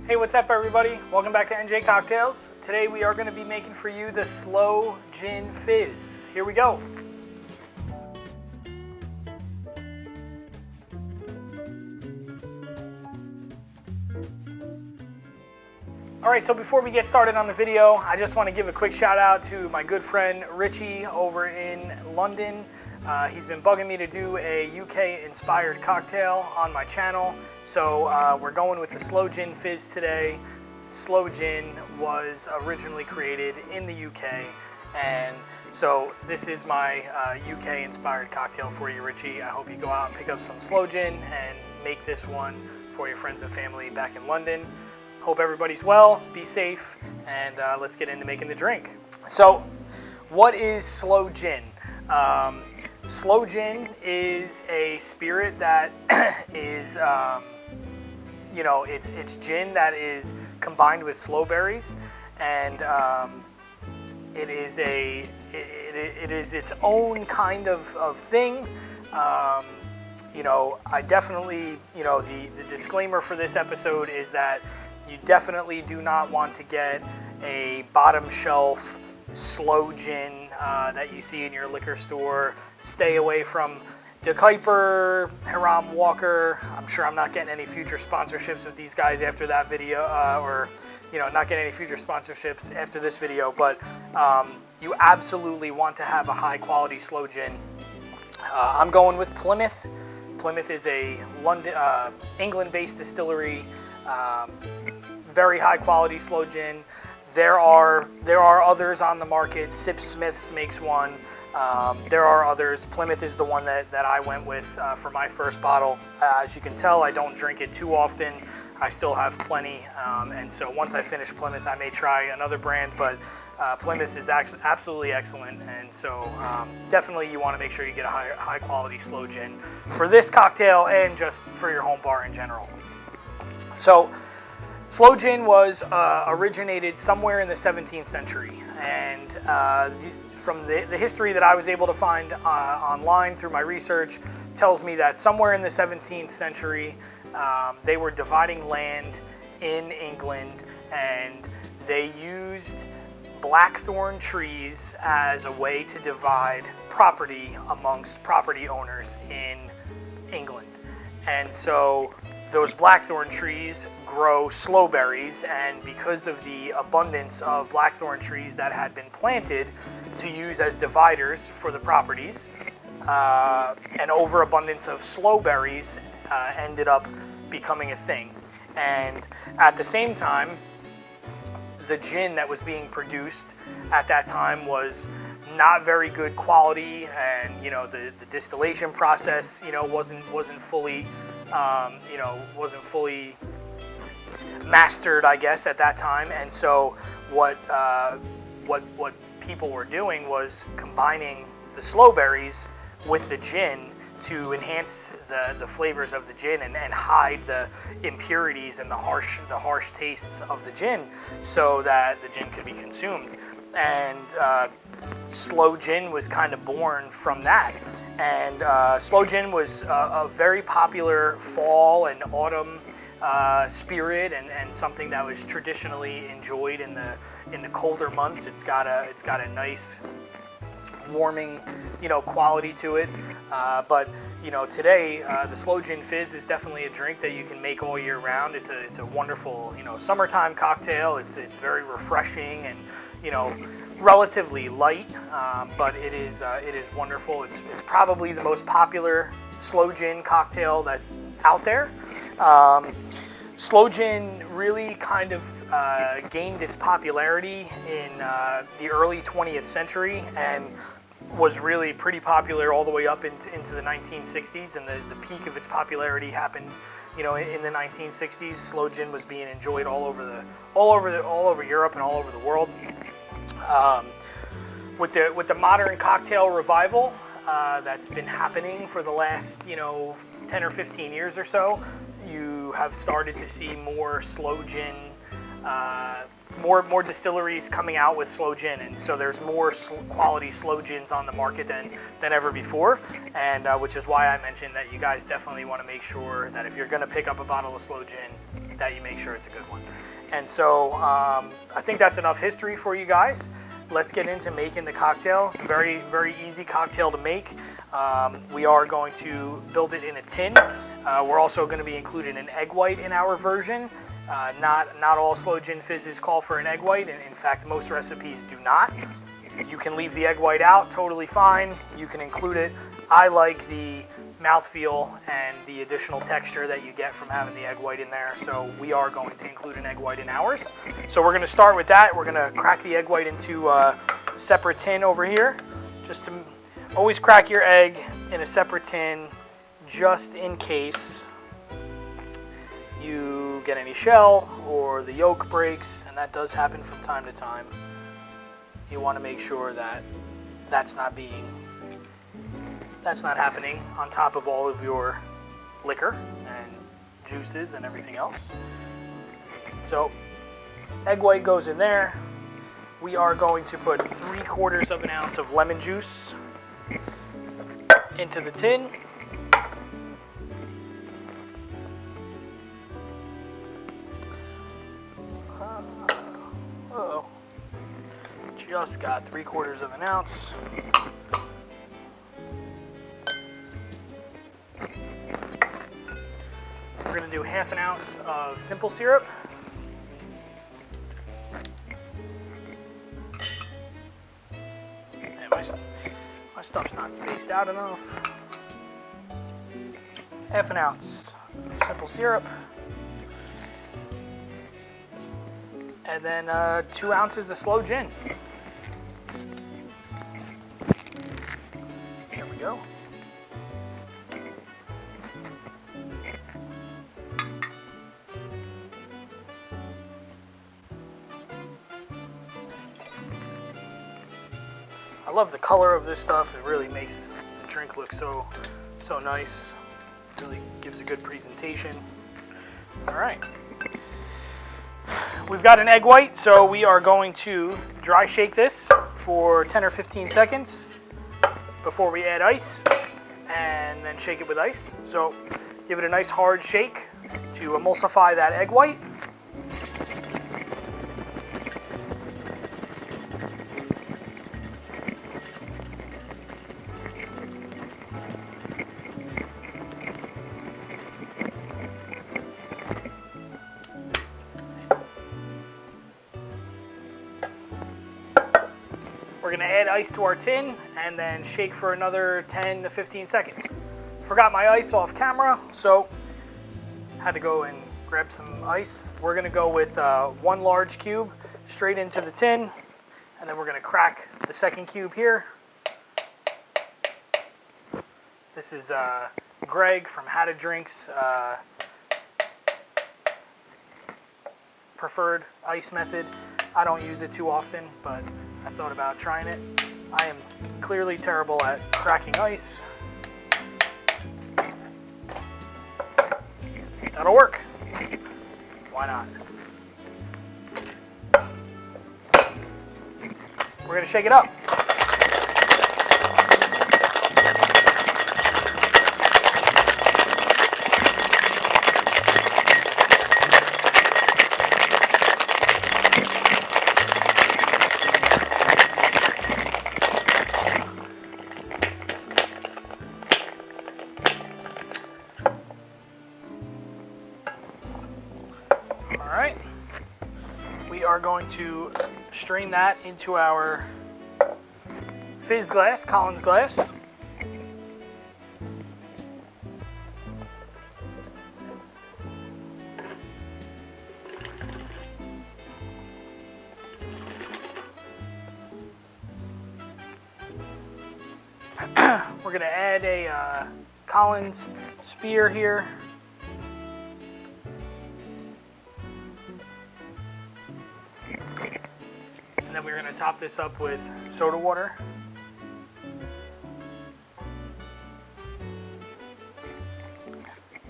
Hey, what's up everybody? Welcome back to NJ Cocktails. Today we are going to be making for you the Slowe Gin Fizz. Here we go. Alright, so before we get started on the video, I just want to give a quick shout out to my good friend Richie over in London. He's been bugging me to do a UK inspired cocktail on my channel. So we're going with the Slowe Gin Fizz today. Sloe Gin was originally created in the UK, and so this is my UK inspired cocktail for you, Richie. I hope you go out and pick up some Sloe Gin and make this one for your friends and family back in London. Hope everybody's well, be safe, and let's get into making the drink. So what is Sloe Gin? Sloe Gin is a spirit that is, it's gin that is combined with sloe berries, and it is its own kind of thing. I definitely, the disclaimer for this episode is that you definitely do not want to get a bottom shelf Sloe Gin that you see in your liquor store. Stay away from De Kuyper, Hiram Walker. I'm sure I'm not getting any future sponsorships with these guys after that video, not getting any future sponsorships after this video, but you absolutely want to have a high quality Sloe Gin. I'm going with Plymouth. Plymouth is a England-based distillery. Very high quality Sloe Gin. There are others on the market. Sip Smith's makes one. There are others. Plymouth is the one that I went with for my first bottle. As you can tell, I don't drink it too often. I still have plenty, and so once I finish Plymouth, I may try another brand, but Plymouth is absolutely excellent, and so definitely you want to make sure you get a high quality Sloe Gin for this cocktail and just for your home bar in general. So Sloe Gin was originated somewhere in the 17th century, and from the history that I was able to find online through my research tells me that somewhere in the 17th century they were dividing land in England, and they used blackthorn trees as a way to divide property amongst property owners in England. And so those blackthorn trees grow sloe berries, and because of the abundance of blackthorn trees that had been planted to use as dividers for the properties, an overabundance of sloe berries ended up becoming a thing. And at the same time, the gin that was being produced at that time was not very good quality, and the distillation process wasn't fully mastered, I guess, at that time. And so what people were doing was combining the sloe berries with the gin to enhance the flavors of the gin and hide the impurities and the harsh tastes of the gin, so that the gin could be consumed. And Sloe Gin was kind of born from that. And Sloe Gin was a very popular fall and autumn spirit, and something that was traditionally enjoyed in the colder months. It's got a nice warming quality to it, but today the Sloe Gin Fizz is definitely a drink that you can make all year round. It's a wonderful summertime cocktail. It's very refreshing and relatively light, but it is wonderful. It's probably the most popular Sloe Gin cocktail that out there. Sloe Gin really kind of gained its popularity in the early 20th century, and was really pretty popular all the way up into the 1960s, and the peak of its popularity happened in the 1960s. Sloe Gin was being enjoyed all over Europe and all over the world. With the modern cocktail revival that's been happening for the last 10 or 15 years or so, you have started to see more Sloe Gin, more distilleries coming out with Sloe Gin, and so there's more quality Sloe Gins on the market than ever before, and which is why I mentioned that you guys definitely want to make sure that if you're going to pick up a bottle of Sloe Gin, that you make sure it's a good one. And so I think that's enough history for you guys. Let's get into making the cocktail. It's a very, very easy cocktail to make. We are going to build it in a tin. We're also going to be including an egg white in our version. Not all Slowe Gin Fizzes call for an egg white, and in fact, most recipes do not. You can leave the egg white out, totally fine. You can include it. I like the mouthfeel and the additional texture that you get from having the egg white in there, so we are going to include an egg white in ours. So we're going to start with that. We're going to crack the egg white into a separate tin over here. Just to always crack your egg in a separate tin, just in case you get any shell or the yolk breaks, and that does happen from time to time. You want to make sure that that's not happening on top of all of your liquor and juices and everything else. So egg white goes in there. We are going to put 3/4 of an ounce of lemon juice into the tin. Just got 3/4 of an ounce. We're going to do 1/2 ounce of simple syrup. And my stuff's not spaced out enough. 1/2 ounce of simple syrup. And then 2 ounces of Slowe Gin. There we go. I love the color of this stuff. It really makes the drink look so nice. Really gives a good presentation. All right. We've got an egg white, so we are going to dry shake this for 10 or 15 seconds before we add ice, and then shake it with ice. So give it a nice hard shake to emulsify that egg white. We're going to add ice to our tin and then shake for another 10 to 15 seconds. Forgot my ice off camera, so had to go and grab some ice. We're going to go with 1 large cube straight into the tin, and then we're going to crack the second cube here. This is Greg from How to Drink's preferred ice method. I don't use it too often, but I thought about trying it. I am clearly terrible at cracking ice. That'll work. Why not? We're going to shake it up. Alright, we are going to strain that into our fizz glass, Collins glass. We're going to add a Collins spear here. And then we're going to top this up with soda water.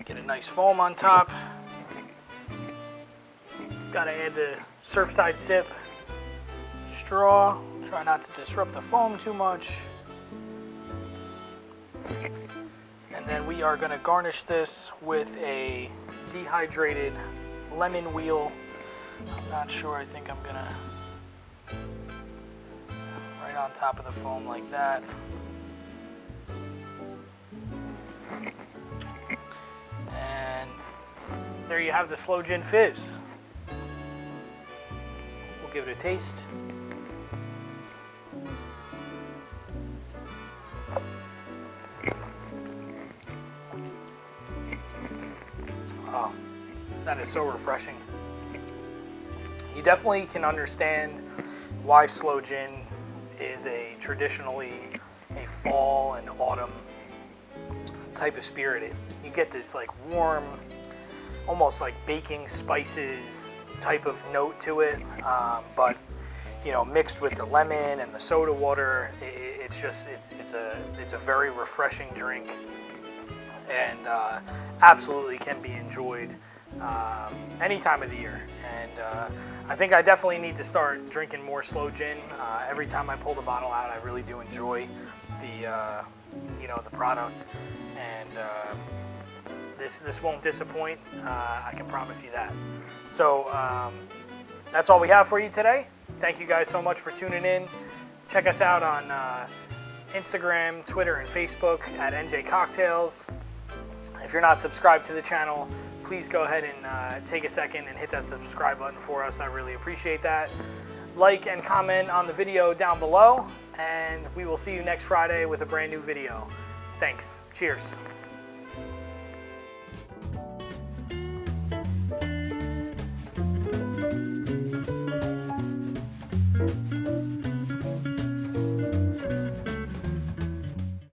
Get a nice foam on top. Got to add the Surfside Sip straw. Try not to disrupt the foam too much. And then we are going to garnish this with a dehydrated lemon wheel. I'm not sure. I think I'm gonna right on top of the foam like that. And there you have the Slowe Gin Fizz. We'll give it a taste. Oh, that is so refreshing. You definitely can understand why Slowe Gin is traditionally a fall and autumn type of spirit. You get this like warm, almost like baking spices type of note to it, but you know, mixed with the lemon and the soda water, it's a very refreshing drink, and absolutely can be enjoyed any time of the year. And I think I definitely need to start drinking more Slowe Gin. Every time I pull the bottle out, I really do enjoy the the product, and this won't disappoint. I can promise you that. So that's all we have for you today. Thank you guys so much for tuning in. Check us out on Instagram, Twitter, and Facebook at NJ Cocktails. If you're not subscribed to the channel, please go ahead and take a second and hit that subscribe button for us. I really appreciate that. Like and comment on the video down below, and we will see you next Friday with a brand new video. Thanks. Cheers.